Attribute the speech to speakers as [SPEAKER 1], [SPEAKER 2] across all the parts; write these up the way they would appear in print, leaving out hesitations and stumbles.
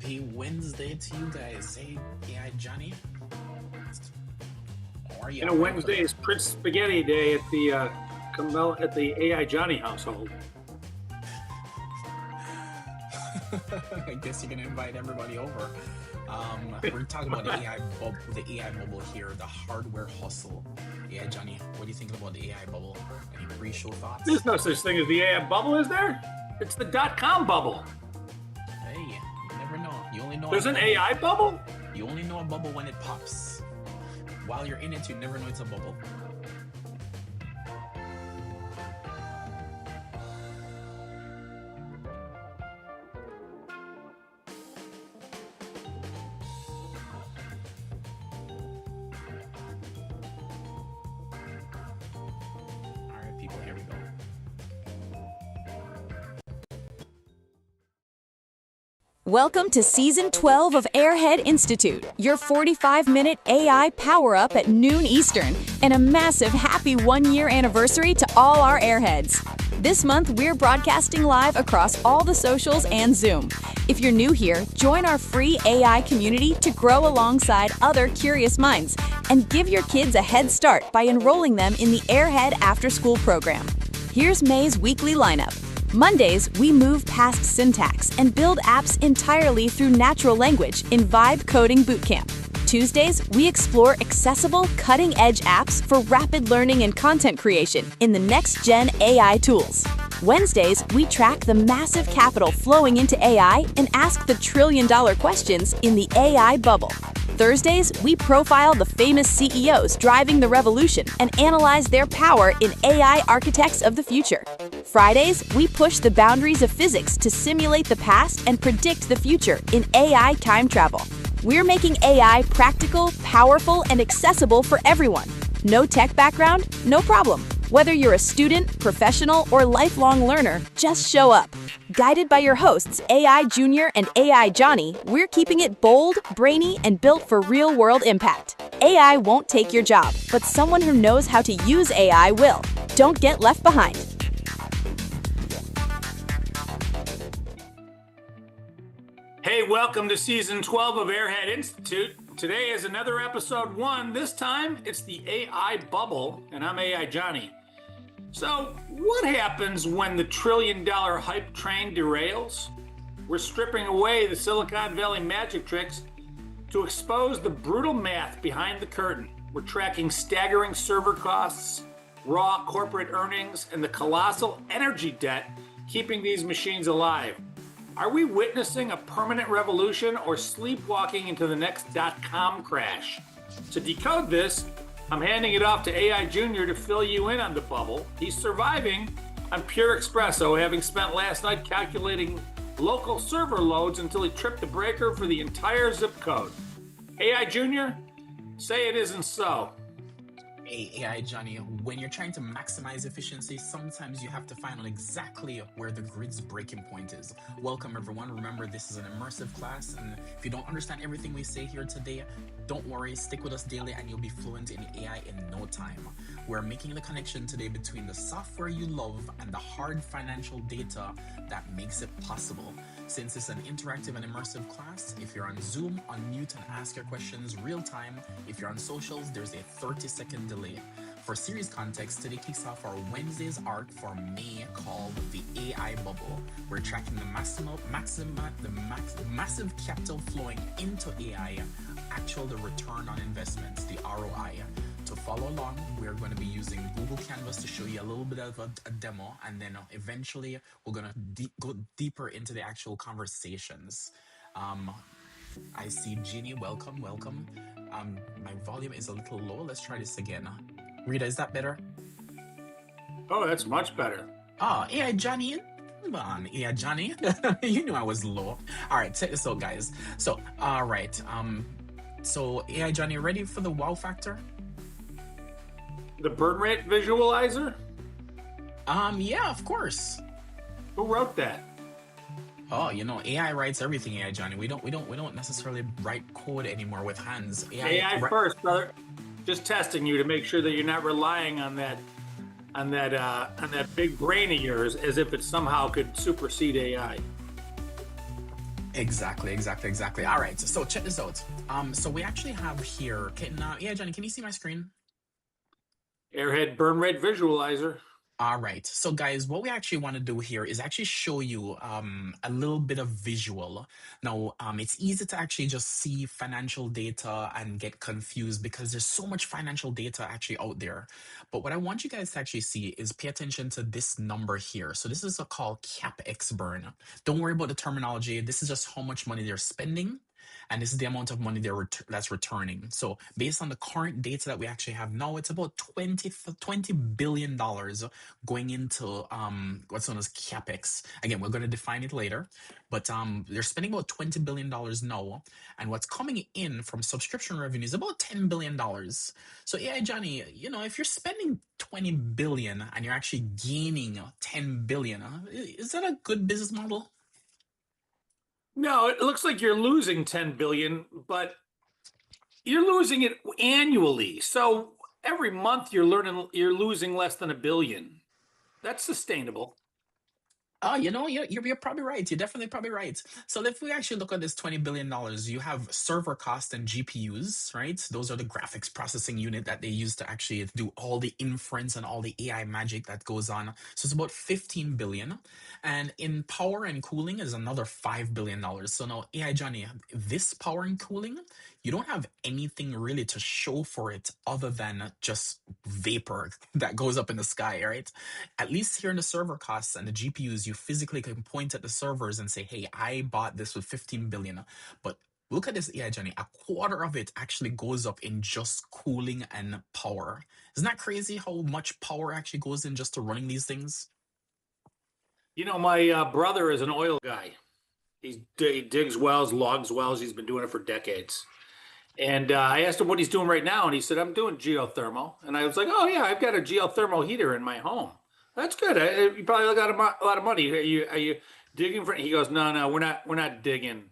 [SPEAKER 1] Happy Wednesday to you guys. Hey, AI Johnny. How are you?
[SPEAKER 2] Wednesday is Prince Spaghetti Day at the AI Johnny household.
[SPEAKER 1] I guess you can invite everybody over. We're talking about the AI bubble here, the hardware hustle. AI Johnny, what do you think about the AI bubble? Any pre-show thoughts?
[SPEAKER 2] There's no such thing as the AI bubble, is there? It's the .com bubble.
[SPEAKER 1] Hey, you never know. You only know
[SPEAKER 2] There's an AI bubble?
[SPEAKER 1] You only know a bubble when it pops. While you're in it, you never know it's a bubble. All right, people, here we go.
[SPEAKER 3] Welcome to Season 12 of Airhead Institute, your 45-minute AI power-up at noon Eastern, and a massive happy one-year anniversary to all our Airheads. This month, we're broadcasting live across all the socials and Zoom. If you're new here, join our free AI community to grow alongside other curious minds, and give your kids a head start by enrolling them in the Airhead After School program. Here's May's weekly lineup. Mondays, we move past syntax and build apps entirely through natural language in Vibe Coding Bootcamp. Tuesdays, we explore accessible, cutting-edge apps for rapid learning and content creation in the next-gen AI tools. Wednesdays, we track the massive capital flowing into AI and ask the trillion-dollar questions in the AI bubble. Thursdays, we profile the famous CEOs driving the revolution and analyze their power in AI architects of the future. Fridays, we push the boundaries of physics to simulate the past and predict the future in AI time travel. We're making AI practical, powerful, and accessible for everyone. No tech background? No problem. Whether you're a student, professional, or lifelong learner, just show up. Guided by your hosts, AI Junior and AI Johnny, we're keeping it bold, brainy, and built for real-world impact. AI won't take your job, but someone who knows how to use AI will. Don't get left behind.
[SPEAKER 2] Hey, welcome to Season 12 of Airhead Institute. Today is another episode 1. This time, it's the AI bubble, and I'm AI Johnny. So, what happens when the trillion-dollar hype train derails? We're stripping away the Silicon Valley magic tricks to expose the brutal math behind the curtain. We're tracking staggering server costs, raw corporate earnings, and the colossal energy debt keeping these machines alive. Are we witnessing a permanent revolution or sleepwalking into the next .com crash? To decode this, I'm handing it off to AI Junior to fill you in on the bubble. He's surviving on pure espresso, having spent last night calculating local server loads until he tripped the breaker for the entire zip code. AI Junior, say it isn't so.
[SPEAKER 1] Hey, AI Johnny, when you're trying to maximize efficiency, sometimes you have to find out exactly where the grid's breaking point is. Welcome, everyone. Remember, this is an immersive class, and if you don't understand everything we say here today, don't worry, stick with us daily and you'll be fluent in AI in no time. We're making the connection today between the software you love and the hard financial data that makes it possible. Since it's an interactive and immersive class, if you're on Zoom, unmute and ask your questions real time. If you're on socials, there's a 30-second delay. For series context, today kicks off our Wednesday's arc for May called the AI bubble. We're tracking the massive capital flowing into AI, the return on investments, the ROI. To follow along, we're going to be using Google Canvas to show you a little bit of a demo, and then eventually we're going to go deeper into the actual conversations. I see Jeannie, welcome. My volume is a little low. Let's try this again. Rita, is that better?
[SPEAKER 2] Oh, that's much better.
[SPEAKER 1] Oh, AI Johnny. Come on, AI Johnny. You knew I was low. All right, check this out, guys. So, all right. So AI Johnny, ready for the wow factor?
[SPEAKER 2] The burn rate visualizer?
[SPEAKER 1] Yeah, of course.
[SPEAKER 2] Who wrote that?
[SPEAKER 1] Oh, AI writes everything, AI Johnny. We don't necessarily write code anymore with hands.
[SPEAKER 2] AI first, brother. Just testing you to make sure that you're not relying on that big brain of yours as if it somehow could supersede AI.
[SPEAKER 1] Exactly. All right. So check this out. So we actually have here. Yeah, Johnny, can you see my screen?
[SPEAKER 2] Airhead burn rate visualizer.
[SPEAKER 1] All right. So, guys, what we actually want to do here is actually show you a little bit of visual. Now, it's easy to actually just see financial data and get confused because there's so much financial data actually out there. But what I want you guys to actually see is pay attention to this number here. So this is a called CapEx burn. Don't worry about the terminology. This is just how much money they're spending. And this is the amount of money that's returning. So based on the current data that we actually have now, it's about $20 billion going into what's known as capex. Again, we're going to define it later, but they're spending about $20 billion now, and what's coming in from subscription revenue is about $10 billion. So yeah, Johnny, if you're spending 20 billion and you're actually gaining 10 billion, is that a good business model?
[SPEAKER 2] No, it looks like you're losing 10 billion, but you're losing it annually. So every month you're losing less than $1 billion. That's sustainable.
[SPEAKER 1] Oh, you're probably right. You're definitely probably right. So if we actually look at this $20 billion, you have server cost and GPUs, right? Those are the graphics processing unit that they use to actually do all the inference and all the AI magic that goes on. So it's about 15 billion. And in power and cooling is another $5 billion. So now, AI Johnny, this power and cooling, you don't have anything really to show for it other than just vapor that goes up in the sky, right? At least here in the server costs and the GPUs, you physically can point at the servers and say, hey, I bought this with 15 billion. But look at this AI Johnny, a quarter of it actually goes up in just cooling and power. Isn't that crazy how much power actually goes in just to running these things?
[SPEAKER 2] My brother is an oil guy. He digs wells, logs wells. He's been doing it for decades. And I asked him what he's doing right now, and he said, "I'm doing geothermal." And I was like, "Oh yeah, I've got a geothermal heater in my home. That's good. You probably got a lot of money. Are you digging for?" He goes, "No, we're not digging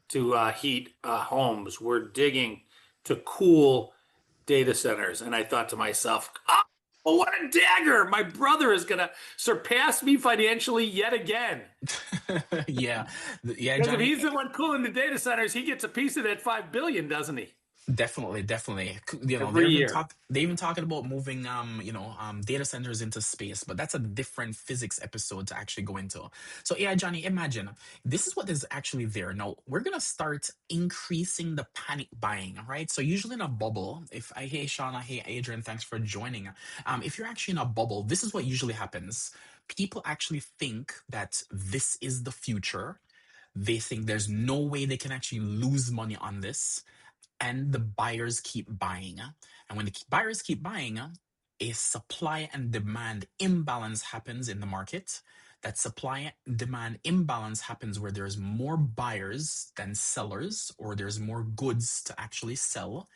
[SPEAKER 2] to heat homes. We're digging to cool data centers." And I thought to myself, "Oh, well, what a dagger! My brother is gonna surpass me financially yet again."
[SPEAKER 1] Yeah, yeah,
[SPEAKER 2] Because if
[SPEAKER 1] Johnny.
[SPEAKER 2] he's the one cooling the data centers, he gets a piece of that 5 billion, doesn't he?
[SPEAKER 1] Definitely.
[SPEAKER 2] Every year.
[SPEAKER 1] They even talking about moving data centers into space, but that's a different physics episode to actually go into. So yeah, Johnny, imagine this is what is actually there. Now we're gonna start increasing the panic buying, right? So usually in a bubble, hey Shauna, hey Adrian, thanks for joining. If you're actually in a bubble, this is what usually happens. People actually think that this is the future. They think there's no way they can actually lose money on this, and the buyers keep buying. And when the buyers keep buying, a supply and demand imbalance happens in the market. That supply and demand imbalance happens where there's more buyers than sellers, or there's more goods to actually sell,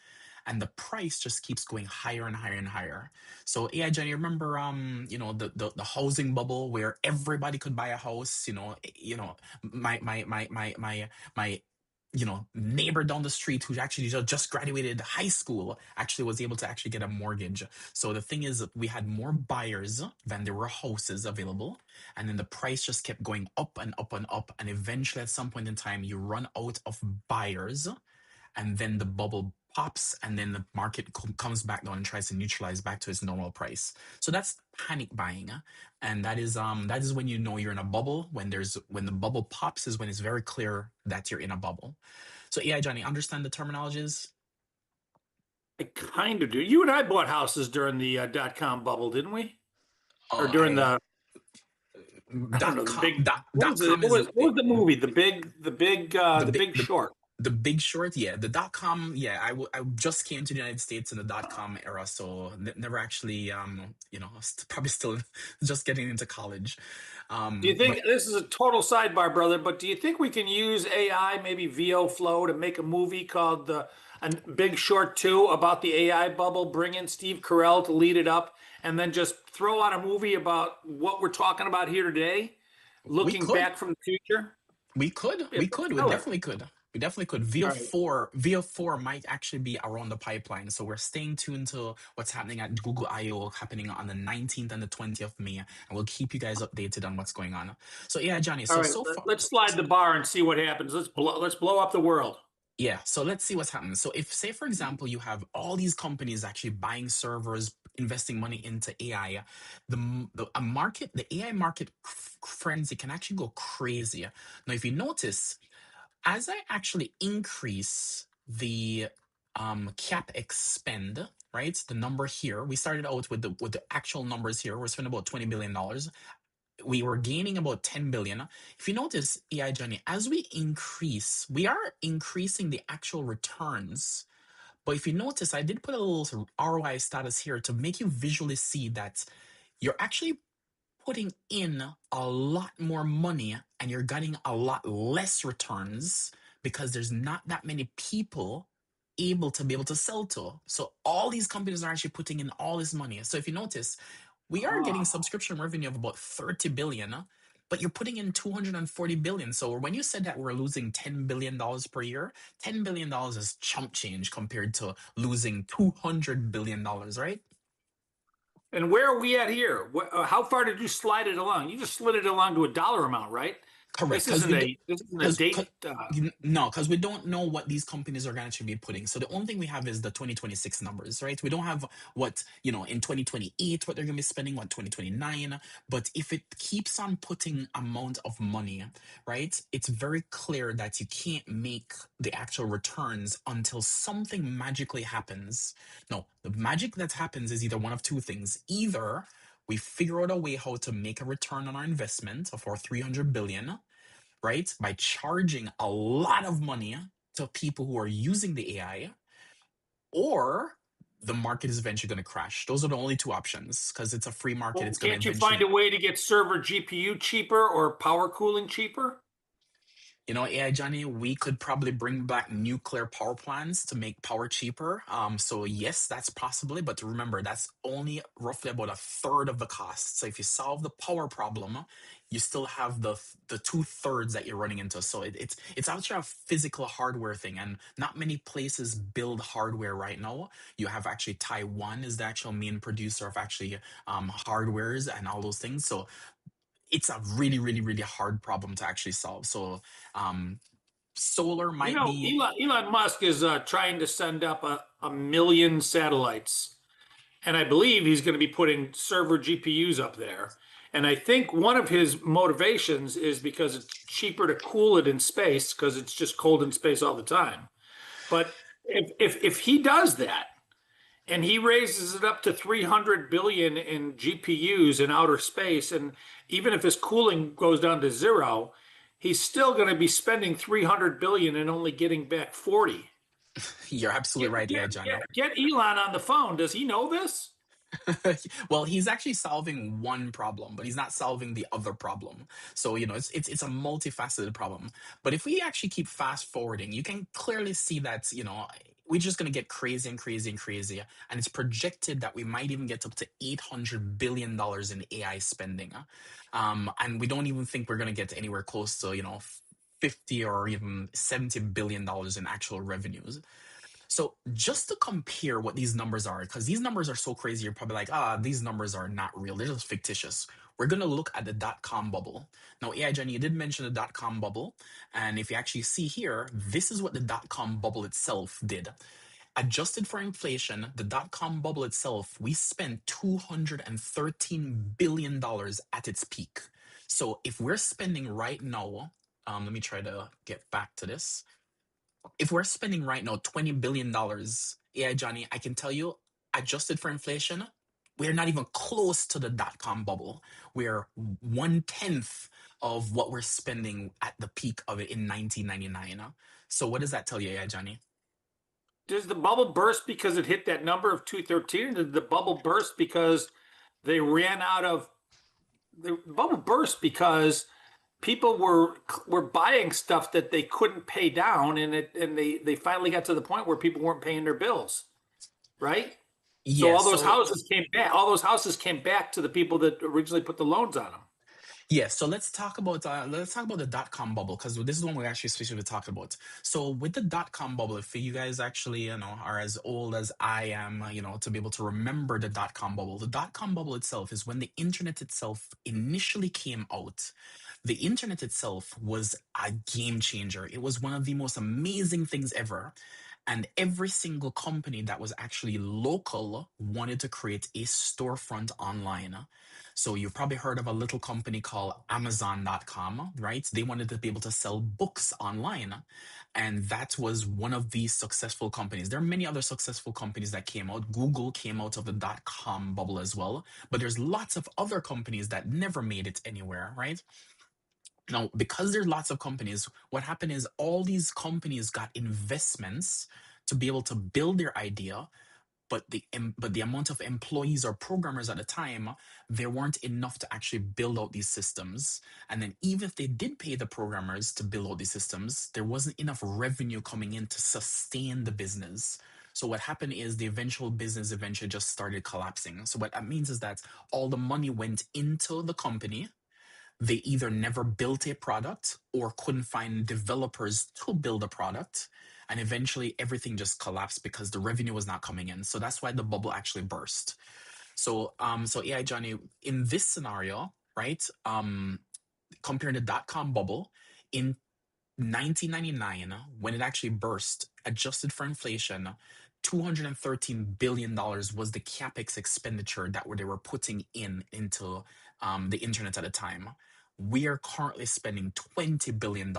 [SPEAKER 1] and the price just keeps going higher and higher and higher. So yeah, Jenny, remember the housing bubble where everybody could buy a house. My neighbor down the street who actually just graduated high school actually was able to actually get a mortgage. So the thing is, we had more buyers than there were houses available, and then the price just kept going up and up and up, and eventually at some point in time you run out of buyers, and then the bubble pops, and then the market comes back down and tries to neutralize back to its normal price. So that's panic buying, and that is when you know you're in a bubble. When the bubble pops is when it's very clear that you're in a bubble. So yeah, Johnny, understand the terminologies?
[SPEAKER 2] I kind of do. You and I bought houses during the .com bubble, didn't we? Or
[SPEAKER 1] Oh,
[SPEAKER 2] during
[SPEAKER 1] I
[SPEAKER 2] the I don't
[SPEAKER 1] dot
[SPEAKER 2] know the
[SPEAKER 1] com
[SPEAKER 2] big
[SPEAKER 1] dot com is
[SPEAKER 2] what was the movie?
[SPEAKER 1] the
[SPEAKER 2] The
[SPEAKER 1] big
[SPEAKER 2] Big Short.
[SPEAKER 1] the Big Short. Yeah, the dot com. Yeah, I just came to the United States in the dot com era, so never actually probably still just getting into college.
[SPEAKER 2] Do you
[SPEAKER 1] But
[SPEAKER 2] think this is a total sidebar, brother? But do you think we can use AI, maybe VO Flow, to make a movie called the a Big Short 2 about the AI bubble? Bring in Steve Carell to lead it up, and then just throw out a movie about what we're talking about here today,
[SPEAKER 1] we
[SPEAKER 2] looking
[SPEAKER 1] could,
[SPEAKER 2] back from the future.
[SPEAKER 1] we could,
[SPEAKER 2] It'd
[SPEAKER 1] we
[SPEAKER 2] be
[SPEAKER 1] could, we
[SPEAKER 2] stellar.
[SPEAKER 1] definitely could. We definitely could.
[SPEAKER 2] All right.
[SPEAKER 1] VO4 might actually be around the pipeline. So we're staying tuned to what's happening at Google I/O, happening on the 19th and the 20th of May, and we'll keep you guys updated on what's going on. So yeah, Johnny.
[SPEAKER 2] All
[SPEAKER 1] So
[SPEAKER 2] right.
[SPEAKER 1] so far,
[SPEAKER 2] Let's slide the bar and see what happens. Let's blow up the world.
[SPEAKER 1] yeah. So let's see what's happening. So if, say, for example, you have all these companies actually buying servers, investing money into AI, the AI market, friends, it can actually go crazy. Now, if you notice, as I actually increase the capex spend, right? The number here, we started out with the actual numbers here. We're spending about $20 billion. We were gaining about 10 billion. If you notice, AI Johnny, as we increase, we are increasing the actual returns. But if you notice, I did put a little ROI status here to make you visually see that you're actually putting in a lot more money and you're getting a lot less returns because there's not that many people able to be able to sell to. So all these companies are actually putting in all this money. So if you notice, we are getting
[SPEAKER 2] Oh.
[SPEAKER 1] subscription revenue of about 30 billion, but you're putting in 240 billion. So when you said that we're losing $10 billion per year, $10 billion is chump change compared to losing $200 billion, right?
[SPEAKER 2] And where are we at here? How far did you slide it along? You just slid it along to a dollar amount, right?
[SPEAKER 1] Correct,
[SPEAKER 2] This
[SPEAKER 1] because
[SPEAKER 2] isn't
[SPEAKER 1] we
[SPEAKER 2] a this isn't a
[SPEAKER 1] because
[SPEAKER 2] date.
[SPEAKER 1] no, because we don't know what these companies are going to be putting. So the only thing we have is the 2026 numbers, right? We don't have what, in 2028 what they're going to be spending, what 2029. But if it keeps on putting amount of money, right, it's very clear that you can't make the actual returns until something magically happens. No, the magic that happens is either one of two things. Either we figure out a way how to make a return on our investment of our 300 billion, right? By charging a lot of money to people who are using the AI, or the market is eventually going to crash. Those are the only two options because it's a free market.
[SPEAKER 2] Well,
[SPEAKER 1] It's going to
[SPEAKER 2] can't you find
[SPEAKER 1] eventually,
[SPEAKER 2] a way to get server GPU cheaper or power cooling cheaper?
[SPEAKER 1] AI Johnny, we could probably bring back nuclear power plants to make power cheaper. So yes, that's possibly, but remember, that's only roughly about a third of the cost. So if you solve the power problem, you still have the two-thirds that you're running into. So it's actually a physical hardware thing, and not many places build hardware right now. You have actually Taiwan is the actual main producer of actually hardwares and all those things. So it's a really, really, really hard problem to actually solve. So um, solar
[SPEAKER 2] You
[SPEAKER 1] might
[SPEAKER 2] know,
[SPEAKER 1] be.
[SPEAKER 2] Elon Musk is trying to send up a million satellites, and I believe he's going to be putting server GPUs up there. And I think one of his motivations is because it's cheaper to cool it in space because it's just cold in space all the time. But if he does that and he raises it up to 300 billion in GPUs in outer space, and even if his cooling goes down to zero, he's still going to be spending 300 billion and only getting back 40.
[SPEAKER 1] You're absolutely right, yeah, Johnny.
[SPEAKER 2] Get Elon on the phone. Does he know this?
[SPEAKER 1] Well, he's actually solving one problem, but he's not solving the other problem. So, it's a multifaceted problem. But if we actually keep fast forwarding, you can clearly see that, we're just going to get crazy and crazy and crazy. And it's projected that we might even get up to $800 billion in AI spending. And we don't even think we're going to get anywhere close to, 50 or even $70 billion in actual revenues. So just to compare what these numbers are, because these numbers are so crazy, you're probably like, these numbers are not real. They're just fictitious. We're going to look at the dot-com bubble. Now, yeah, Jenny, you did mention the dot-com bubble. And if you actually see here, this is what the dot-com bubble itself did. Adjusted for inflation, the dot-com bubble itself, we spent $213 billion at its peak. So if we're spending right now, let me try to get back to this. If we're spending right now $20 billion, yeah, Johnny, I can tell you, adjusted for inflation, we're not even close to the dot-com bubble. We're 1/10 of what we're spending at the peak of it in 1999. So what does that tell you, yeah, Johnny?
[SPEAKER 2] Does the bubble burst because it hit that number of 213? Or did the bubble burst because they ran out of the bubble burst because people were buying stuff that they couldn't pay down, and they finally got to the point where people weren't paying their bills, right? So
[SPEAKER 1] Yeah,
[SPEAKER 2] all those
[SPEAKER 1] so
[SPEAKER 2] houses came back. All those houses came back to the people that originally put the loans on them.
[SPEAKER 1] Yeah, so let's talk about the dot-com bubble because this is one we're actually specifically talking about. So with the dot-com bubble, if you guys actually are as old as I am, to be able to remember the dot-com bubble itself is when the internet itself initially came out. The internet itself was a game changer. It was one of the most amazing things ever. And every single company that was actually local wanted to create a storefront online. So you've probably heard of a little company called Amazon.com, right? They wanted to be able to sell books online. And that was one of the successful companies. There are many other successful companies that came out. Google came out of the dot-com bubble as well. But there's lots of other companies that never made it anywhere, right? Now, because there's lots of companies, what happened is all these companies got investments to be able to build their idea, but the amount of employees or programmers at the time, there weren't enough to actually build out these systems. And then even if they did pay the programmers to build out these systems, there wasn't enough revenue coming in to sustain the business. So what happened is the eventual business eventually just started collapsing. So what that means is that all the money went into the company. They either never built a product or couldn't find developers to build a product. And eventually everything just collapsed because the revenue was not coming in. So that's why the bubble actually burst. So AI Johnny, in this scenario, right? Comparing the dot-com bubble in 1999, when it actually burst, adjusted for inflation, $213 billion was the capex expenditure that they were putting into the internet at the time. We are currently spending $20 billion,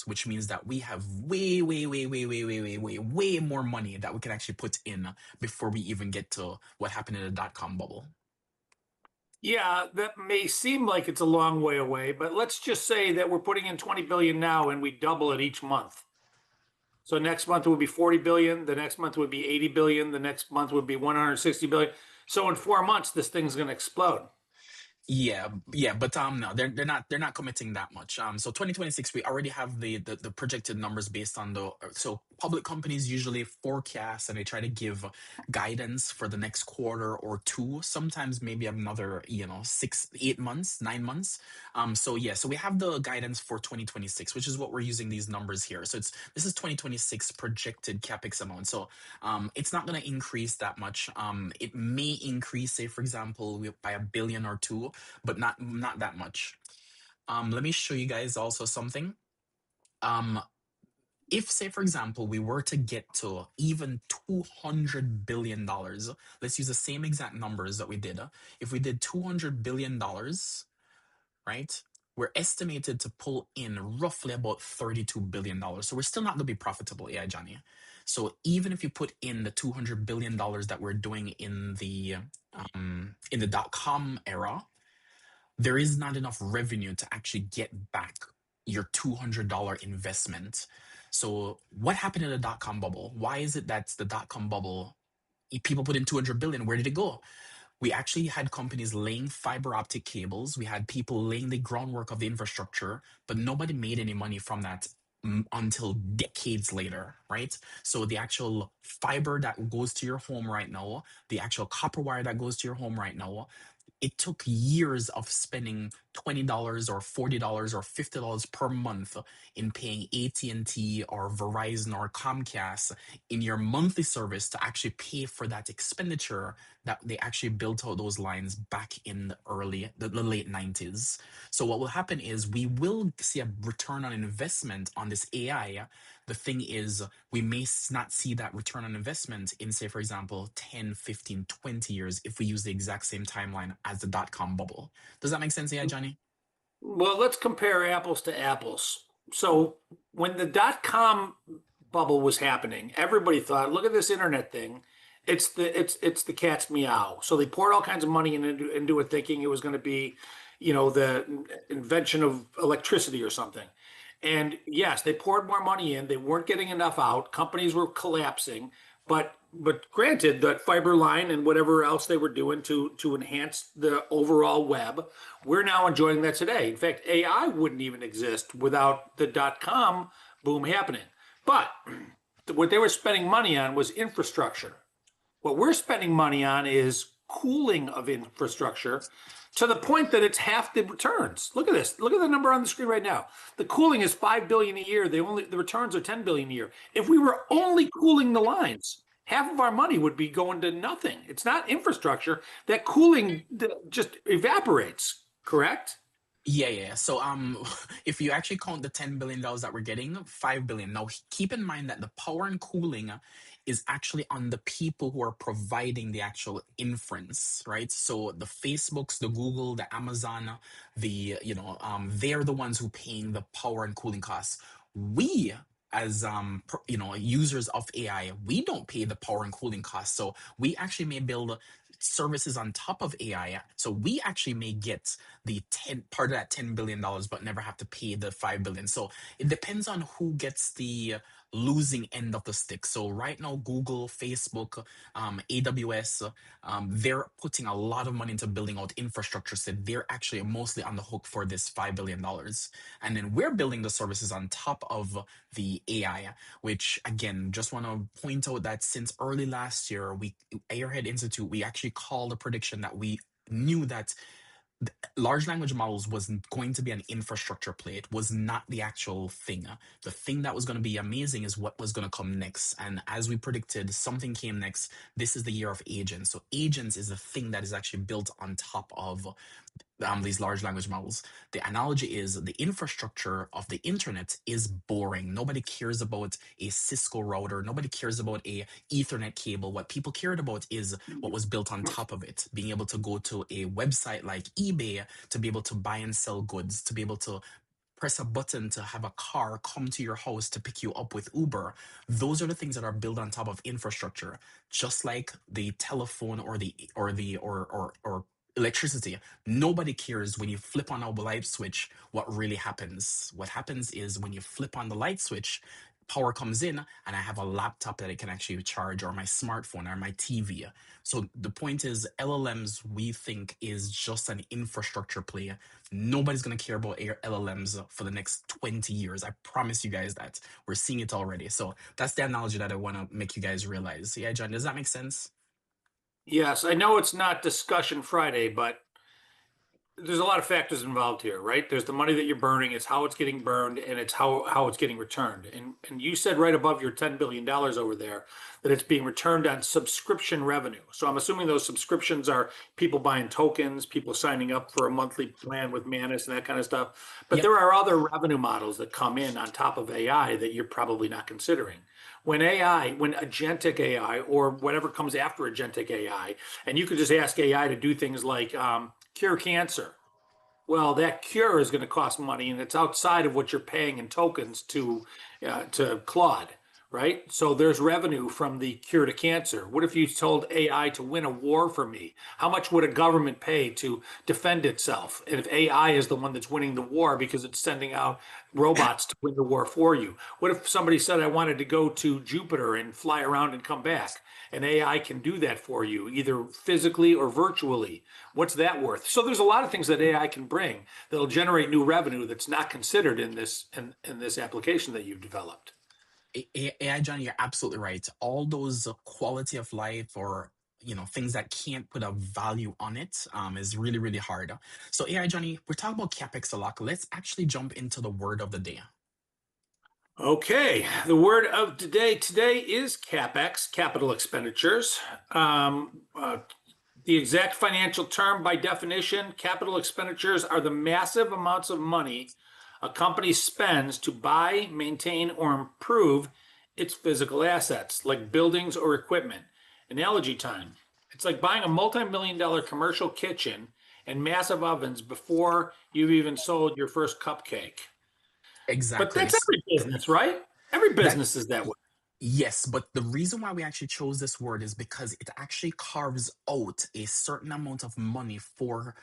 [SPEAKER 1] which means that we have way, way, way, way, way, way, way, way, way more money that we can actually put in before we even get to what happened in the dot-com bubble.
[SPEAKER 2] Yeah, that may seem like it's a long way away, but let's just say that we're putting in 20 billion now and we double it each month. So next month would be 40 billion, the next month would be 80 billion, the next month would be 160 billion. So in 4 months, this thing's going to explode.
[SPEAKER 1] Yeah, but no, they're not committing that much. So 2026, we already have the projected numbers based on so public companies usually forecast and they try to give guidance for the next quarter or two, sometimes maybe another 6, 8 months, 9 months. So yeah, so we have the guidance for 2026, which is what we're using these numbers here. So this is 2026 projected capex amount. So it's not going to increase that much. It may increase, say for example, by $1 billion or $2 billion, but not that much. Let me show you guys also something. If, say, for example, we were to get to even $200 billion, let's use the same exact numbers that we did. If we did $200 billion, right, we're estimated to pull in roughly about $32 billion. So we're still not going to be profitable, yeah, Johnny. So even if you put in the $200 billion that we're doing in the dot-com era, there is not enough revenue to actually get back your $200 investment. So what happened in the dot-com bubble? Why is it that the dot-com bubble, people put in 200 billion, where did it go? We actually had companies laying fiber optic cables. We had people laying the groundwork of the infrastructure, but nobody made any money from that until decades later, right? So the actual fiber that goes to your home right now, the actual copper wire that goes to your home right now, it took years of spending $20 or $40 or $50 per month in paying AT&T or Verizon or Comcast in your monthly service to actually pay for that expenditure that they actually built out those lines back in the late 90s. So what will happen is we will see a return on investment on this AI. The thing is, we may not see that return on investment in, say, for example, 10, 15, 20 years if we use the exact same timeline as the dot-com bubble. Does that make sense, yeah, Johnny?
[SPEAKER 2] Well, let's compare apples to apples. So when the dot-com bubble was happening, everybody thought, look at this internet thing. It's the cat's meow. So they poured all kinds of money into it thinking it was going to be, the invention of electricity or something. And yes, they poured more money in. They weren't getting enough out. Companies were collapsing. But granted, that fiber line and whatever else they were doing to enhance the overall web, we're now enjoying that today. In fact, AI wouldn't even exist without the dot-com boom happening. But what they were spending money on was infrastructure. What we're spending money on is cooling of infrastructure to the point that it's half the returns. Look at this. Look at the number on the screen right now. The cooling is 5 billion a year. The returns are 10 billion a year. If we were only cooling the lines, half of our money would be going to nothing. It's not infrastructure. That cooling just evaporates, correct?
[SPEAKER 1] Yeah. So if you actually count the $10 billion that we're getting, 5 billion. Now keep in mind that the power and cooling is actually on the people who are providing the actual inference, right? So the Facebooks, the Google, the Amazon, they're the ones who paying the power and cooling costs. We as users of AI, we don't pay the power and cooling costs. So we actually may build services on top of AI. So we actually may get the 10 part of that $10 billion, but never have to pay the 5 billion. So it depends on who gets the losing end of the stick. So right now, Google, Facebook, AWS, they're putting a lot of money into building out infrastructure. So they're actually mostly on the hook for this $5 billion. And then we're building the services on top of the AI, which again, just want to point out that since early last year, Airhead Institute, we actually called a prediction that we knew that large language models was going to be an infrastructure play. It was not the actual thing. The thing that was going to be amazing is what was going to come next. And as we predicted, something came next. This is the year of agents. So agents is the thing that is actually built on top of these large language models. The analogy is the infrastructure of the internet is boring. Nobody cares about a Cisco router. Nobody cares about a Ethernet cable. What people cared about is what was built on top of it. Being able to go to a website like eBay to be able to buy and sell goods, to be able to press a button to have a car come to your house to pick you up with Uber. Those are the things that are built on top of infrastructure, just like the telephone or electricity. Nobody cares when you flip on a light switch what really happens. What happens is when you flip on the light switch, power comes in and I have a laptop that I can actually charge, or my smartphone or my TV. So the point is LLMs, we think, is just an infrastructure play. Nobody's going to care about LLMs for the next 20 years. I promise you guys that. We're seeing it already. So that's the analogy that I want to make you guys realize. Yeah, John, does that make sense?
[SPEAKER 2] Yes, I know it's not discussion Friday, but there's a lot of factors involved here, right? There's the money that you're burning, it's how it's getting burned, and it's how it's getting returned. And you said right above your $10 billion over there that it's being returned on subscription revenue. So I'm assuming those subscriptions are people buying tokens, people signing up for a monthly plan with Manus and that kind of stuff. But
[SPEAKER 1] Yep.
[SPEAKER 2] there are other revenue models that come in on top of AI that you're probably not considering. When agentic AI or whatever comes after agentic AI, and you could just ask AI to do things like cure cancer. Well, that cure is going to cost money, and it's outside of what you're paying in tokens to Claude, right? So there's revenue from the cure to cancer. What if you told AI to win a war for me? How much would a government pay to defend itself? And if AI is the one that's winning the war because it's sending out robots to win the war for you? What if somebody said I wanted to go to Jupiter and fly around and come back? And AI can do that for you, either physically or virtually. What's that worth? So there's a lot of things that AI can bring that'll generate new revenue that's not considered in this application that you've developed.
[SPEAKER 1] AI, Johnny, you're absolutely right. All those quality of life or things that can't put a value on it is really, really hard. So AI, Johnny, we're talking about CapEx a lot. Let's actually jump into the word of the day.
[SPEAKER 2] Okay, the word of today is CapEx, capital expenditures. The exact financial term by definition, capital expenditures are the massive amounts of money a company spends to buy, maintain, or improve its physical assets, like buildings or equipment. Analogy time. It's like buying a multi-million-dollar commercial kitchen and massive ovens before you've even sold your first cupcake. But
[SPEAKER 1] Exactly.
[SPEAKER 2] that's every business, right? Every business is that way.
[SPEAKER 1] Yes, but the reason why we actually chose this word is because it actually carves out a certain amount of money for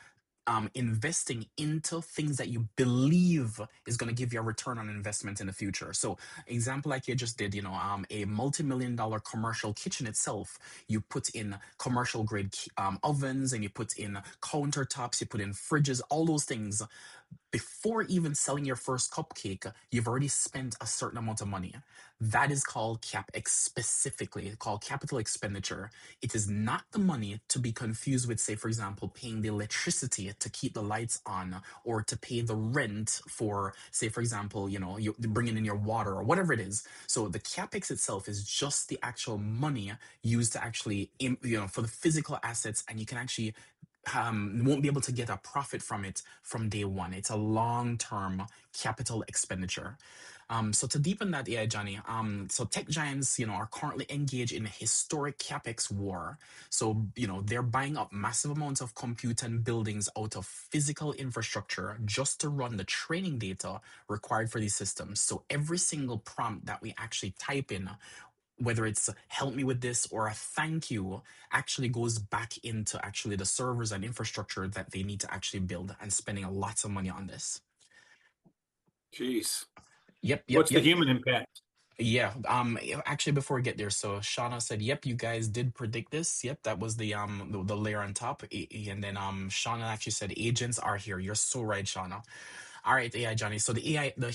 [SPEAKER 1] investing into things that you believe is going to give you a return on investment in the future. So, example like you just did, a multi-million-dollar commercial kitchen itself, you put in commercial grade ovens and you put in countertops, you put in fridges, all those things. before even selling your first cupcake, you've already spent a certain amount of money. That is called CapEx specifically, called capital expenditure. It is not the money to be confused with, say, for example, paying the electricity to keep the lights on or to pay the rent for, say, for example, you bringing in your water or whatever it is. So the CapEx itself is just the actual money used to actually, for the physical assets, and you can actually won't be able to get a profit from it from day one. It's a long-term capital expenditure. So to deepen that, AI Johnny, so tech giants, are currently engaged in a historic capex war. So, they're buying up massive amounts of compute and buildings out of physical infrastructure just to run the training data required for these systems. So every single prompt that we actually type in, whether it's help me with this or a thank you, actually goes back into actually the servers and infrastructure that they need to actually build, and spending a lots of money on this.
[SPEAKER 2] Jeez.
[SPEAKER 1] Yep, yep,
[SPEAKER 2] What's the
[SPEAKER 1] yep.
[SPEAKER 2] human impact?
[SPEAKER 1] Yeah. Actually, before we get there, so Shauna said, "Yep, you guys did predict this. Yep, that was the layer on top." And then Shauna actually said, "Agents are here." You're so right, Shauna. All right, AI Johnny. So the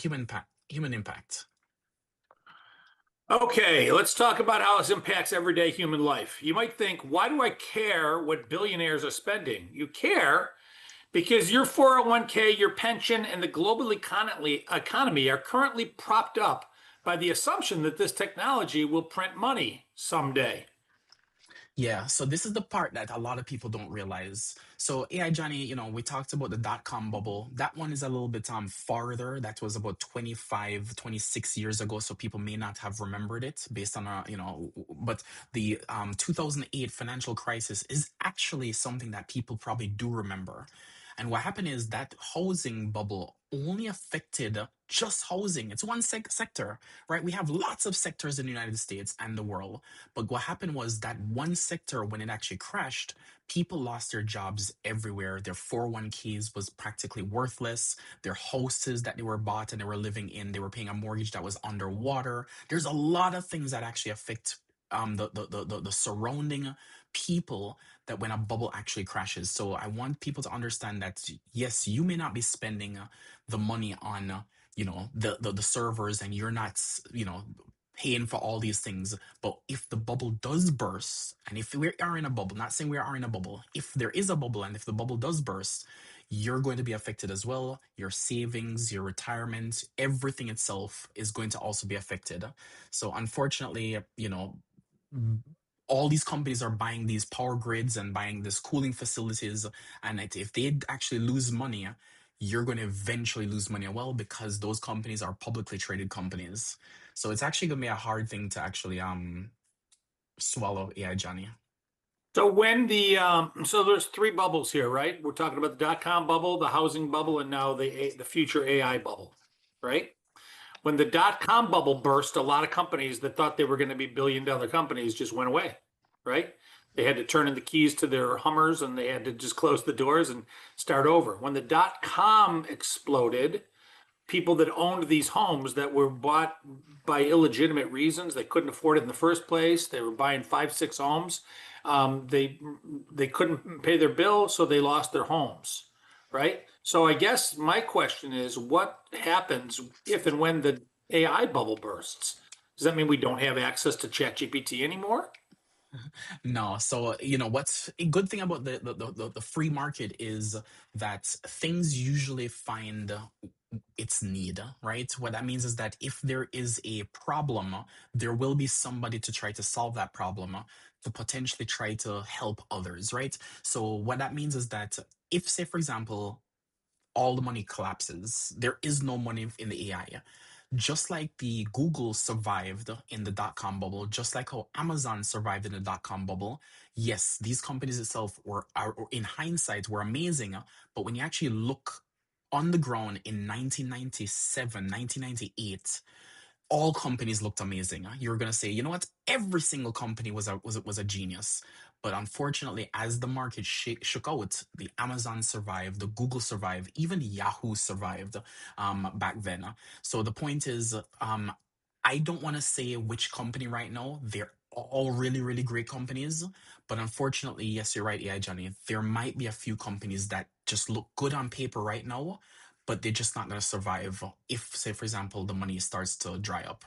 [SPEAKER 1] human impact.
[SPEAKER 2] Okay, let's talk about how this impacts everyday human life. You might think, why do I care what billionaires are spending? You care because your 401k, your pension, and the global economy are currently propped up by the assumption that this technology will print money someday.
[SPEAKER 1] Yeah, so this is the part that a lot of people don't realize. So AI Johnny, we talked about the dot-com bubble. That one is a little bit farther. That was about 25, 26 years ago, so people may not have remembered it based on but the 2008 financial crisis is actually something that people probably do remember. And what happened is that housing bubble only affected just housing. It's one sector, right? We have lots of sectors in the United States and the world. But what happened was that one sector, when it actually crashed, people lost their jobs everywhere. Their 401ks was practically worthless. Their houses that they were bought and they were living in, they were paying a mortgage that was underwater. There's a lot of things that actually affect the surrounding people that when a bubble actually crashes. So I want people to understand that yes, you may not be spending the money on the servers, and you're not paying for all these things. But if the bubble does burst, and if we are in a bubble, not saying we are in a bubble, if there is a bubble and if the bubble does burst, you're going to be affected as well. Your savings, your retirement, everything itself is going to also be affected. So unfortunately, all these companies are buying these power grids and buying these cooling facilities. And if they actually lose money, you're going to eventually lose money as well, because those companies are publicly traded companies. So it's actually going to be a hard thing to actually swallow, AI Johnny.
[SPEAKER 2] So so there's three bubbles here, right? We're talking about the dot-com bubble, the housing bubble, and now the future AI bubble, right? When the dot-com bubble burst, a lot of companies that thought they were going to be billion-dollar companies just went away, right? They had to turn in the keys to their Hummers and they had to just close the doors and start over. When the dot-com exploded, people that owned these homes that were bought by illegitimate reasons, they couldn't afford it in the first place. They were buying 5, 6 homes. They couldn't pay their bill, so they lost their homes, right? So I guess my question is, what happens if and when the AI bubble bursts? Does that mean we don't have access to ChatGPT anymore?
[SPEAKER 1] No, so what's a good thing about the free market is that things usually find its need, right? What that means is that if there is a problem, there will be somebody to try to solve that problem, to potentially try to help others, right? So what that means is that if, say, for example, all the money collapses, there is no money in the AI. Just like the Google survived in the dot-com bubble, just like how Amazon survived in the dot-com bubble. Yes, these companies itself in hindsight, were amazing. But when you actually look on the ground in 1997, 1998, all companies looked amazing. You're gonna say, you know what? Every single company was a genius. But unfortunately, as the market shook out, the Amazon survived, the Google survived, even Yahoo survived back then. So the point is, I don't want to say which company right now. They're all really, really great companies. But unfortunately, yes, you're right, AI Johnny. There might be a few companies that just look good on paper right now, but they're just not going to survive if, say, for example, the money starts to dry up.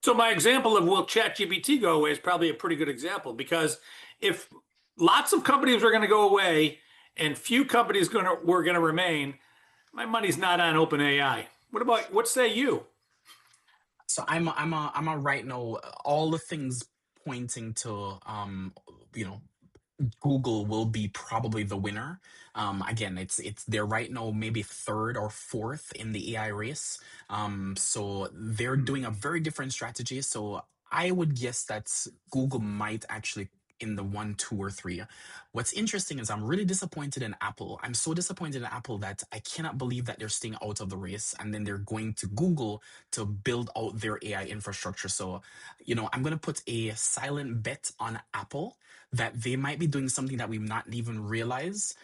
[SPEAKER 2] So my example of will ChatGPT go away is probably a pretty good example, because if lots of companies are going to go away and few companies were going to remain, my money's not on OpenAI. What say you?
[SPEAKER 1] So I'm a right now. All the things pointing to you know Google will be probably the winner. Again, it's they're right now maybe third or fourth in the AI race. So they're doing a very different strategy. So I would guess that Google might actually in the one, two, or three. What's interesting is I'm really disappointed in Apple. I'm so disappointed in Apple that I cannot believe that they're staying out of the race and then they're going to Google to build out their AI infrastructure. So, I'm going to put a silent bet on Apple that they might be doing something that we've not even realized.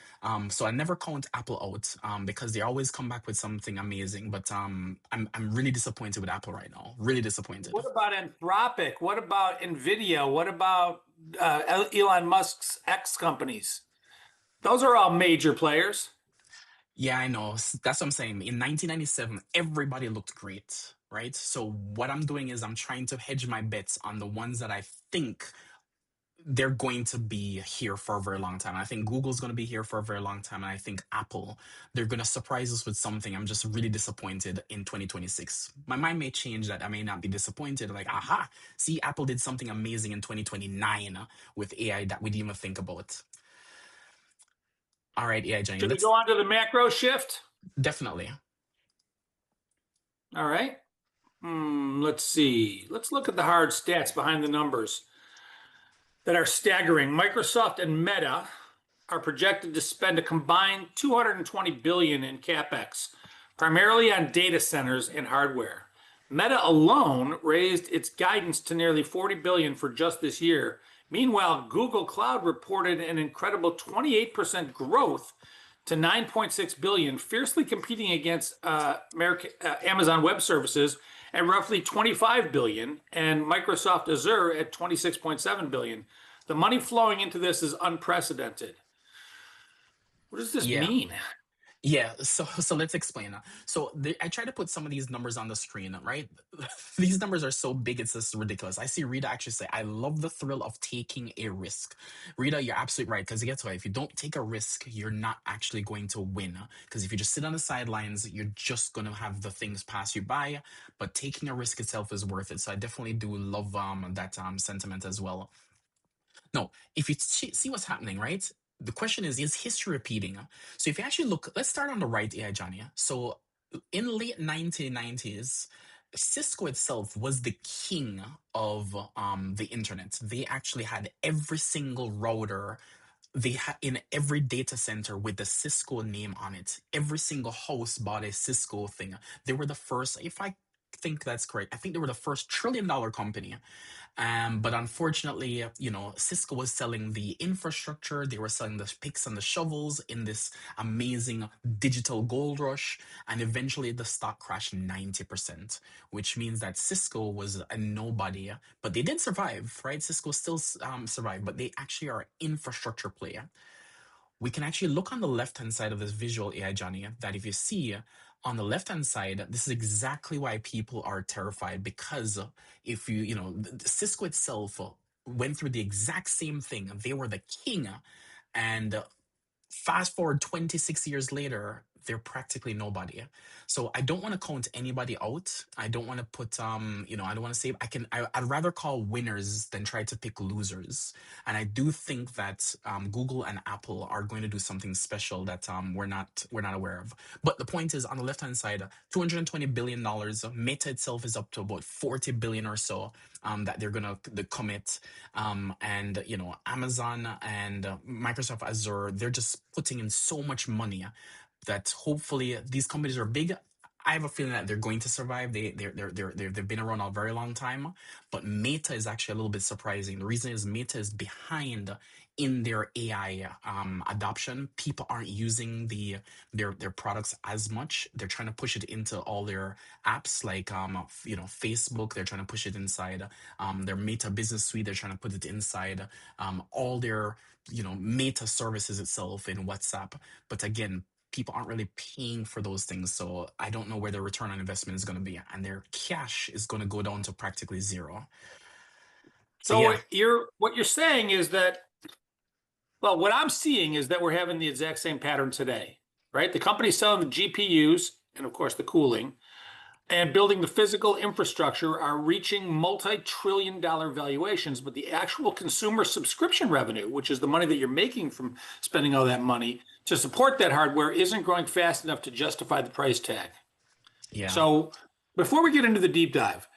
[SPEAKER 1] So I never count Apple out because they always come back with something amazing. But I'm really disappointed with Apple right now. Really disappointed.
[SPEAKER 2] What about Anthropic? What about NVIDIA? What about Elon Musk's X companies? Those are all major players.
[SPEAKER 1] Yeah, I know. That's what I'm saying. In 1997, everybody looked great, right? So what I'm doing is I'm trying to hedge my bets on the ones that I think they're going to be here for a very long time. I think Google's going to be here for a very long time. And I think Apple, they're going to surprise us with something. I'm just really disappointed in 2026. My mind may change that I may not be disappointed. Like, aha, see, Apple did something amazing in 2029 with AI that we didn't even think about. All right, AI Johnny,
[SPEAKER 2] Should we
[SPEAKER 1] let's
[SPEAKER 2] go on to the macro shift?
[SPEAKER 1] definitely.
[SPEAKER 2] All right. Let's see. Let's look at the hard stats behind the numbers that are staggering. Microsoft and Meta are projected to spend a combined $220 billion in CapEx, primarily on data centers and hardware. Meta alone raised its guidance to nearly $40 billion for just this year. Meanwhile, Google Cloud reported an incredible 28% growth to $9.6 billion, fiercely competing against Amazon Web Services at roughly $25 billion and Microsoft Azure at $26.7 billion. The money flowing into this is unprecedented. What does this
[SPEAKER 1] Yeah.
[SPEAKER 2] mean?
[SPEAKER 1] Yeah, so let's explain. So I try to put some of these numbers on the screen, right? These numbers are so big, it's just ridiculous. I see Rita actually say, I love the thrill of taking a risk. Rita, you're absolutely right, because guess what? If you don't take a risk, you're not actually going to win. Because if you just sit on the sidelines, you're just going to have the things pass you by. But taking a risk itself is worth it. So I definitely do love that sentiment as well. No, if you see what's happening, right? The question is history repeating? So if you actually look, let's start on the right, AI Johnny. So in late 1990s, Cisco itself was the king of the internet. They actually had every single router they had in every data center with the Cisco name on it. Every single house bought a Cisco thing. They were the first, if I think that's correct, I think they were the first trillion-dollar company. But unfortunately, Cisco was selling the infrastructure, they were selling the picks and the shovels in this amazing digital gold rush, and eventually the stock crashed 90%, which means that Cisco was a nobody, but they did survive, right? Cisco still survived, but they actually are an infrastructure player. We can actually look on the left-hand side of this visual, AI Johnny, that if you see on the left-hand side, this is exactly why people are terrified, because if Cisco itself went through the exact same thing. They were the king, and fast forward 26 years later, they're practically nobody. So I don't want to count anybody out. I don't want to put I don't want to say I'd rather call winners than try to pick losers. And I do think that Google and Apple are going to do something special that we're not aware of. But the point is, on the left hand side, $220 billion. Meta itself is up to about 40 billion or so that they're gonna commit. And Amazon and Microsoft Azure, they're just putting in so much money that hopefully these companies are big. I have a feeling that they're going to survive. They've been around a very long time, but Meta is actually a little bit surprising. The reason is Meta is behind in their AI adoption. People aren't using their products as much. They're trying to push it into all their apps, like Facebook. They're trying to push it inside their Meta Business Suite. They're trying to put it inside all their Meta services itself in WhatsApp. But again, people aren't really paying for those things. So I don't know where their return on investment is going to be, and their cash is going to go down to practically zero. So
[SPEAKER 2] So
[SPEAKER 1] yeah,
[SPEAKER 2] what you're saying is that, well, what I'm seeing is that we're having the exact same pattern today, right? The companies selling the GPUs and of course the cooling and building the physical infrastructure are reaching multi-trillion dollar valuations, but the actual consumer subscription revenue, which is the money that you're making from spending all that money to support that hardware, isn't growing fast enough to justify the price tag.
[SPEAKER 1] yeah.
[SPEAKER 2] So before we get into the deep dive,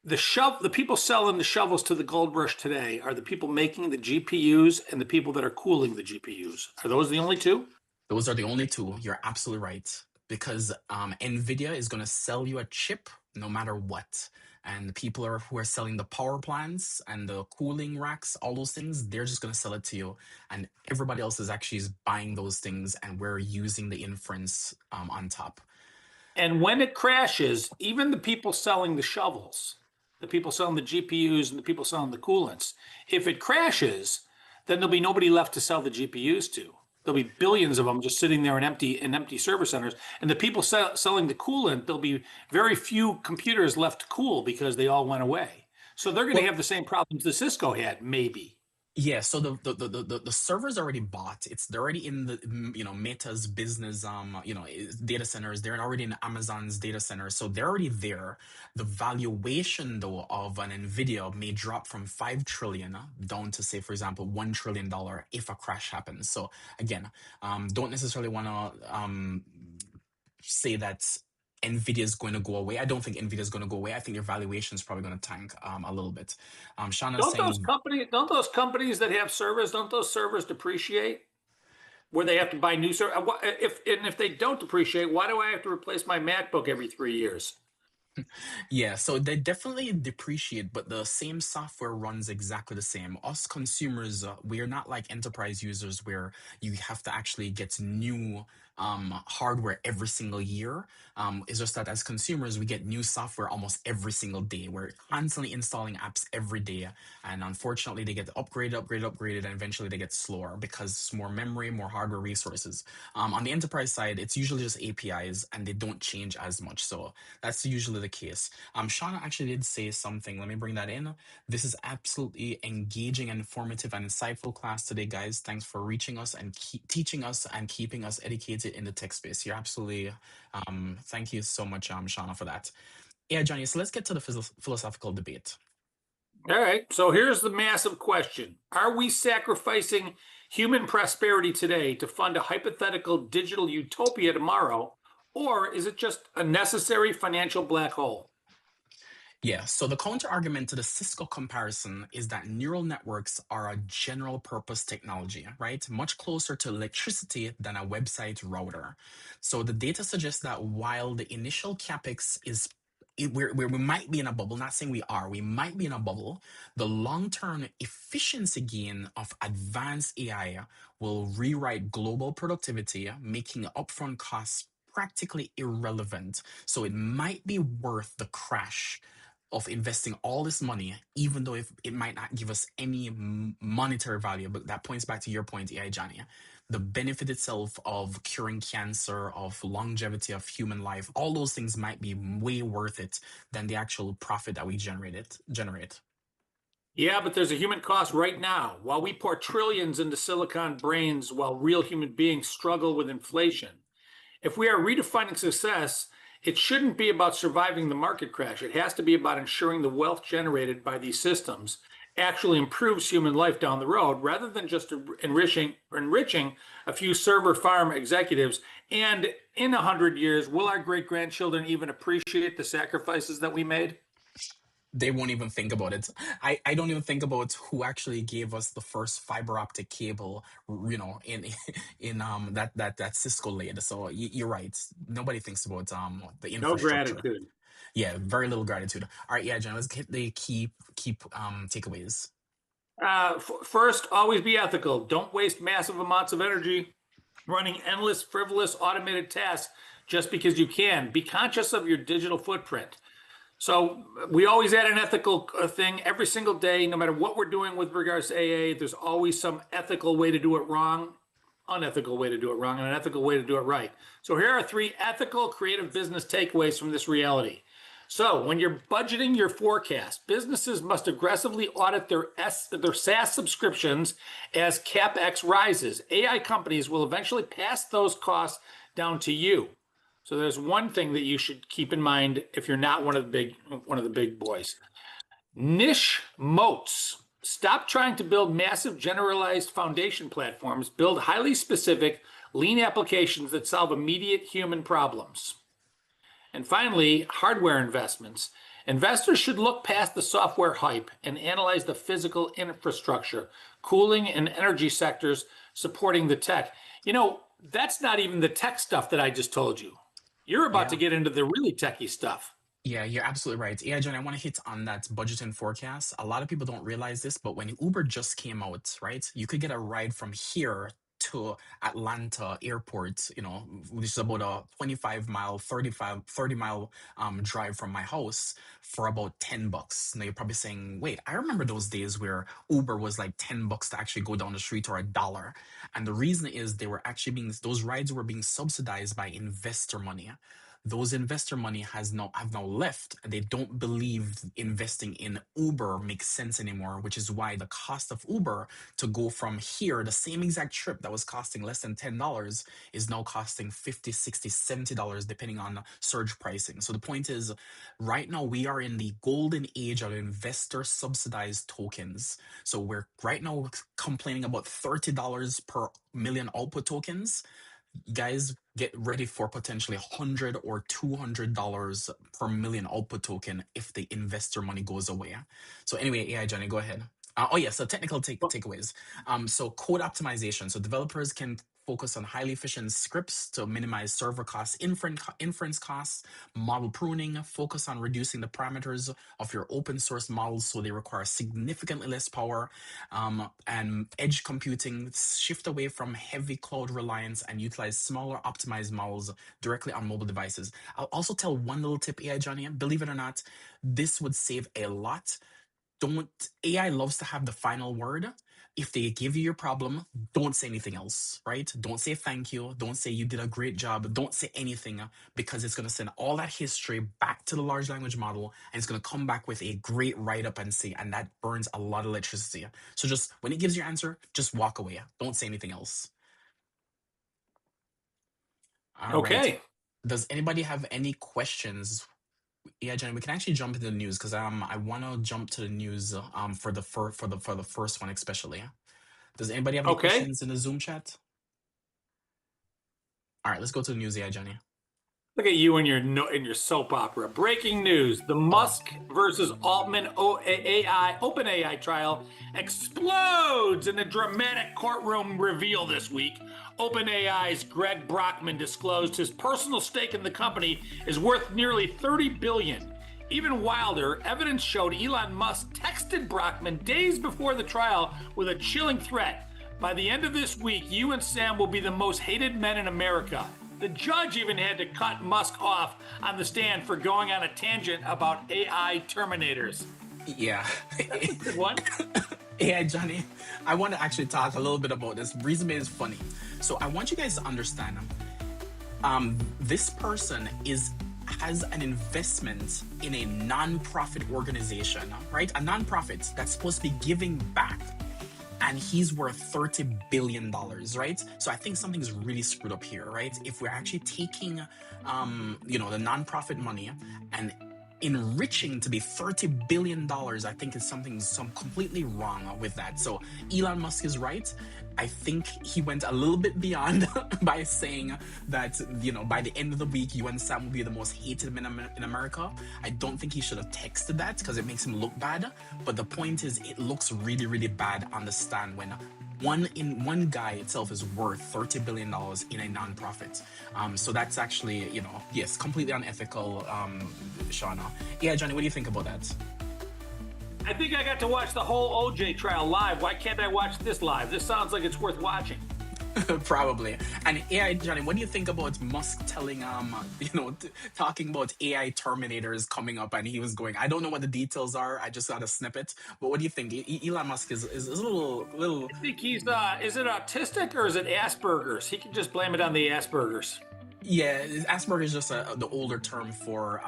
[SPEAKER 2] the people selling the shovels to the gold rush today are the people making the GPUs and the people that are cooling the GPUs. Are those the only two?
[SPEAKER 1] Those are the only two. You're absolutely right. Because NVIDIA is going to sell you a chip no matter what. And the people who are selling the power plants and the cooling racks, all those things, they're just going to sell it to you. And everybody else is actually buying those things, and we're using the inference on top.
[SPEAKER 2] And when it crashes, even the people selling the shovels, the people selling the GPUs and the people selling the coolants, if it crashes, then there'll be nobody left to sell the GPUs to. There'll be billions of them just sitting there in empty server centers. And the people selling the coolant, there'll be very few computers left to cool because they all went away. So they're going to have the same problems that Cisco had, maybe.
[SPEAKER 1] Yeah, so the server's already bought. They're already in the Meta's business data centers. They're already in Amazon's data centers, so they're already there. The valuation though of an Nvidia may drop from 5 trillion down to, say, for example, $1 trillion if a crash happens. So again, don't necessarily want to say that Nvidia is going to go away. I don't think Nvidia is going to go away. I think their valuation is probably going to tank a little bit. Shauna is saying,
[SPEAKER 2] Don't those companies that have servers, don't those servers depreciate? Where they have to buy new servers? If they don't depreciate, why do I have to replace my MacBook every 3 years?
[SPEAKER 1] yeah, so they definitely depreciate, but the same software runs exactly the same. Us consumers, we are not like enterprise users where you have to actually get new hardware every single year. It's just that as consumers, we get new software almost every single day. We're constantly installing apps every day, and unfortunately, they get upgraded, and eventually they get slower because more memory, more hardware resources. On the enterprise side, it's usually just APIs, and they don't change as much. So that's usually the case. Shauna actually did say something. Let me bring that in. This is absolutely engaging, informative, and insightful class today, guys. Thanks for reaching us and teaching us and keeping us educated in the tech space. You're absolutely, thank you so much, Shauna, for that. Yeah, Johnny, so let's get to the philosophical debate.
[SPEAKER 2] All right, so here's the massive question. Are we sacrificing human prosperity today to fund a hypothetical digital utopia tomorrow, or is it just a necessary financial black hole?
[SPEAKER 1] Yeah, so the counter argument to the Cisco comparison is that neural networks are a general purpose technology, right? Much closer to electricity than a website router. So the data suggests that while the initial capex is we might be in a bubble, not saying we are, we might be in a bubble. The long-term efficiency gain of advanced AI will rewrite global productivity, making upfront costs practically irrelevant. So it might be worth the crash of investing all this money, even though if it might not give us any monetary value. But that points back to your point, AI Johnny. The benefit itself of curing cancer, of longevity of human life, all those things might be way worth it than the actual profit that we generate.
[SPEAKER 2] Yeah, but there's a human cost right now. While we pour trillions into silicon brains while real human beings struggle with inflation. If we are redefining success, it shouldn't be about surviving the market crash. It has to be about ensuring the wealth generated by these systems actually improves human life down the road, rather than just enriching a few server farm executives. And in 100 years, will our great-grandchildren even appreciate the sacrifices that we made?
[SPEAKER 1] They won't even think about it. I don't even think about who actually gave us the first fiber optic cable, in that Cisco laid. So you're right. Nobody thinks about the
[SPEAKER 2] No
[SPEAKER 1] infrastructure.
[SPEAKER 2] gratitude.
[SPEAKER 1] Yeah, very little gratitude. All right, yeah, John, let's get the key takeaways.
[SPEAKER 2] First, always be ethical. Don't waste massive amounts of energy running endless, frivolous, automated tasks just because you can. Be conscious of your digital footprint. So we always add an ethical thing every single day, no matter what we're doing with regards to AA. There's always some ethical way to do it wrong. unethical way to do it wrong and an ethical way to do it right. So here are 3 ethical, creative business takeaways from this reality. So when you're budgeting your forecast, businesses must aggressively audit their SaaS subscriptions as CapEx rises. AI companies will eventually pass those costs down to you. So there's one thing that you should keep in mind if you're not one of the big boys. Niche moats. Stop trying to build massive generalized foundation platforms. Build highly specific, lean applications that solve immediate human problems. And finally, hardware investments. Investors should look past the software hype and analyze the physical infrastructure, cooling and energy sectors supporting the tech. You know, that's not even the tech stuff that I just told you. You're about to get into the really techie stuff.
[SPEAKER 1] Yeah, you're absolutely right. Yeah, John, I want to hit on that budget and forecast. A lot of people don't realize this, but when Uber just came out, right, you could get a ride from here to Atlanta airport, which is about a 30 mile drive from my house for about $10. Now you're probably saying, wait, I remember those days where Uber was like $10 to actually go down the street, or $1. And the reason is those rides were being subsidized by investor money. Those investor money have now left, and they don't believe investing in Uber makes sense anymore, which is why the cost of Uber to go from here, the same exact trip that was costing less than $10, is now costing $50, $60, $70, depending on surge pricing. So the point is, right now we are in the golden age of investor subsidized tokens. So we're right now complaining about $30 per million output tokens. Guys, get ready for potentially $100 or $200 per million output token if the investor money goes away. So anyway, AI Johnny, go ahead. So technical takeaways. So code optimization. So developers can focus on highly efficient scripts to minimize server costs, inference costs, model pruning, focus on reducing the parameters of your open source models so they require significantly less power, and edge computing, shift away from heavy cloud reliance and utilize smaller optimized models directly on mobile devices. I'll also tell one little tip, AI Johnny, believe it or not, this would save a lot. AI loves to have the final word. If they give you your problem, don't say anything else, right? Don't say thank you. Don't say you did a great job. Don't say anything, because it's going to send all that history back to the large language model, and it's going to come back with a great write-up and that burns a lot of electricity. So just when it gives your answer, just walk away. Don't say anything else. All right. Does anybody have any questions? Yeah, Jen, we can actually jump into the news, because I want to jump to the news for the first one especially. Does anybody have any questions in the Zoom chat? All right, let's go to the news. Yeah, Johnny.
[SPEAKER 2] Look at you and your soap opera. Breaking news: the Musk versus Altman OpenAI trial explodes in a dramatic courtroom reveal this week. OpenAI's Greg Brockman disclosed his personal stake in the company is worth nearly $30 billion. Even wilder, evidence showed Elon Musk texted Brockman days before the trial with a chilling threat. By the end of this week, you and Sam will be the most hated men in America. The judge even had to cut Musk off on the stand for going on a tangent about AI Terminators.
[SPEAKER 1] Yeah.
[SPEAKER 2] That's a good one.
[SPEAKER 1] Yeah, Johnny, I want to actually talk a little bit about this. The reason is funny. So I want you guys to understand, this person has an investment in a non-profit organization, right? A non-profit that's supposed to be giving back, and he's worth $30 billion, right? So I think something's really screwed up here, right? If we're actually taking, the non-profit money and enriching to be $30 billion, I think is something completely wrong with that. So Elon Musk is right. I think he went a little bit beyond by saying that, by the end of the week, you and Sam will be the most hated men in America. I don't think he should have texted that, because it makes him look bad. But the point is, it looks really, really bad on the stand when one guy itself is worth $30 billion in a nonprofit. So that's actually, yes, completely unethical, Shauna. Yeah, Johnny, what do you think about that?
[SPEAKER 2] I think I got to watch the whole OJ trial live. Why can't I watch this live? This sounds like it's worth watching.
[SPEAKER 1] Probably. And AI, Johnny, what do you think about Musk telling, talking about AI Terminators coming up, and he was going, I don't know what the details are. I just got a snippet. But what do you think? Elon Musk is a little.
[SPEAKER 2] I think he's, is it autistic or is it Asperger's? He can just blame it on the Asperger's.
[SPEAKER 1] Yeah, Asperger is just the older term for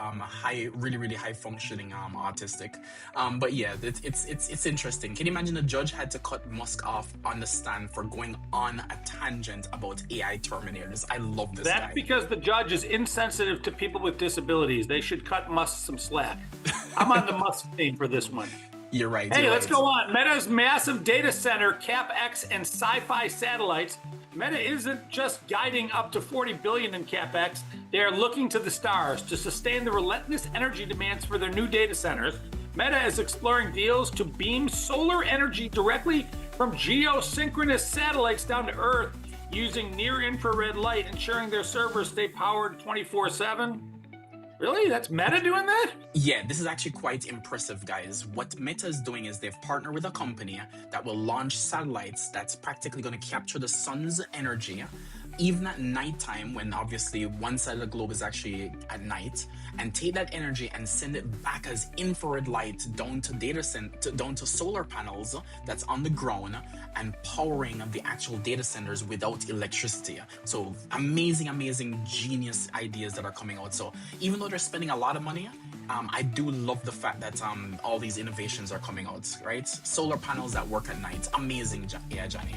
[SPEAKER 1] really high functioning autistic. But yeah, it's interesting. Can you imagine a judge had to cut Musk off on the stand for going on a tangent about AI Terminators? I love this
[SPEAKER 2] That's
[SPEAKER 1] guy.
[SPEAKER 2] because the judge is insensitive to people with disabilities. They should cut Musk some slack. I'm on the Musk team for this one.
[SPEAKER 1] You're right.
[SPEAKER 2] Hey,
[SPEAKER 1] you're
[SPEAKER 2] let's
[SPEAKER 1] right.
[SPEAKER 2] go on. Meta's massive data center, CapEx, and sci-fi satellites. Meta isn't just guiding up to 40 billion in CapEx. They are looking to the stars to sustain the relentless energy demands for their new data centers. Meta is exploring deals to beam solar energy directly from geosynchronous satellites down to Earth using near-infrared light, ensuring their servers stay powered 24/7. Really? That's Meta doing that?
[SPEAKER 1] Yeah, this is actually quite impressive, guys. What Meta is doing is they've partnered with a company that will launch satellites that's practically going to capture the sun's energy, even at nighttime, when obviously one side of the globe is actually at night, and take that energy and send it back as infrared light down to down to solar panels that's on the ground and powering the actual data centers without electricity. So amazing genius ideas that are coming out. So even though they're spending a lot of money, I do love the fact that all these innovations are coming out, right? Solar panels that work at night. Amazing. Yeah, Johnny.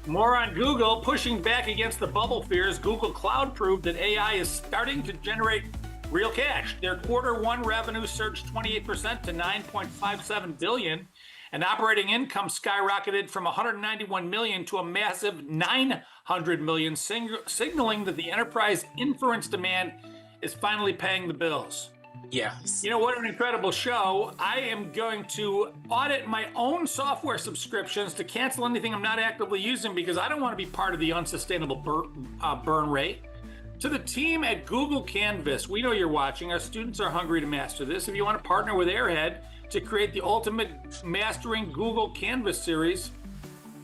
[SPEAKER 2] More on Google. Pushing back against the bubble fears, Google Cloud proved that AI is starting to generate real cash. Their Q1 revenue surged 28% to $9.57 billion, and operating income skyrocketed from $191 million to a massive $900 million, signaling that the enterprise inference demand is finally paying the bills.
[SPEAKER 1] Yes.
[SPEAKER 2] You know, what an incredible show. I am going to audit my own software subscriptions to cancel anything I'm not actively using because I don't want to be part of the unsustainable burn rate. To the team at Google Canvas, we know you're watching. Our students are hungry to master this. If you want to partner with Airhead to create the ultimate Mastering Google Canvas series,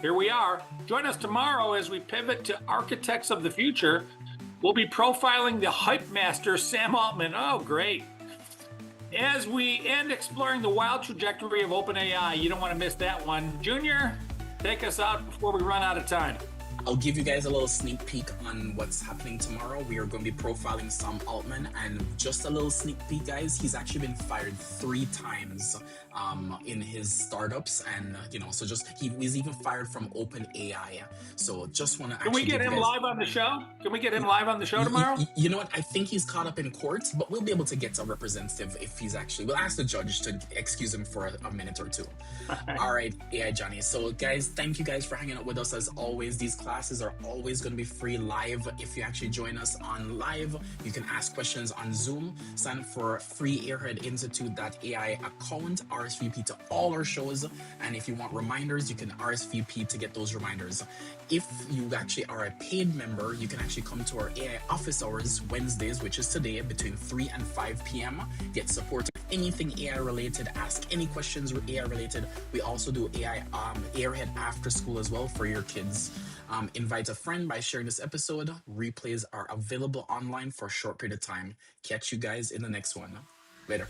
[SPEAKER 2] here we are. Join us tomorrow as we pivot to Architects of the Future. We'll be profiling the hype master, Sam Altman. Oh, great. As we end exploring the wild trajectory of OpenAI, you don't want to miss that one. Junior, take us out before we run out of time.
[SPEAKER 1] I'll give you guys a little sneak peek on what's happening tomorrow. We are going to be profiling Sam Altman, and just a little sneak peek, guys. He's actually been fired 3 times in his startups, and so he's even fired from OpenAI. So just want to.
[SPEAKER 2] Can we get him live on the show? Can we get him live on the show tomorrow?
[SPEAKER 1] You know what? I think he's caught up in court, but we'll be able to get a representative if he's actually. We'll ask the judge to excuse him for a minute or two. All right, AI Johnny. So guys, thank you guys for hanging out with us as always. These classes are always going to be free live. If you actually join us on live, you can ask questions on Zoom. Sign up for free Airhead Institute.ai account, RSVP to all our shows. And if you want reminders, you can RSVP to get those reminders. If you actually are a paid member, you can actually come to our AI office hours Wednesdays, which is today, between 3 and 5 p.m. Get support anything AI related, ask any questions AI related. We also do AI Airhead after school as well for your kids. Invite a friend by sharing this episode. Replays are available online for a short period of time. Catch you guys in the next one. Later.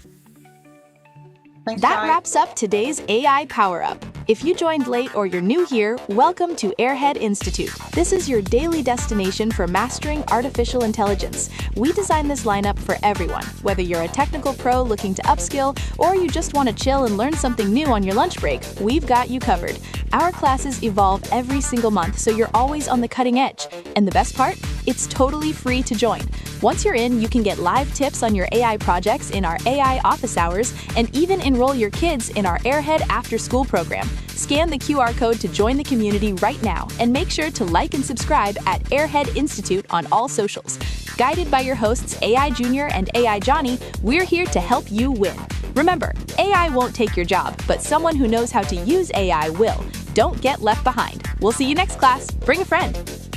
[SPEAKER 4] Thanks,
[SPEAKER 3] That
[SPEAKER 4] Ty.
[SPEAKER 3] wraps up today's AI Power Up. If you joined late or you're new here, welcome to Airhead Institute. This is your daily destination for mastering artificial intelligence. We designed this lineup for everyone, whether you're a technical pro looking to upskill or you just want to chill and learn something new on your lunch break, we've got you covered. Our classes evolve every single month, so you're always on the cutting edge. And the best part? It's totally free to join. Once you're in, you can get live tips on your AI projects in our AI office hours and even enroll your kids in our Airhead After School program. Scan the QR code to join the community right now and make sure to like and subscribe at Airhead Institute on all socials. Guided by your hosts AI Junior and AI Johnny, we're here to help you win. Remember, AI won't take your job, but someone who knows how to use AI will. Don't get left behind. We'll see you next class. Bring a friend.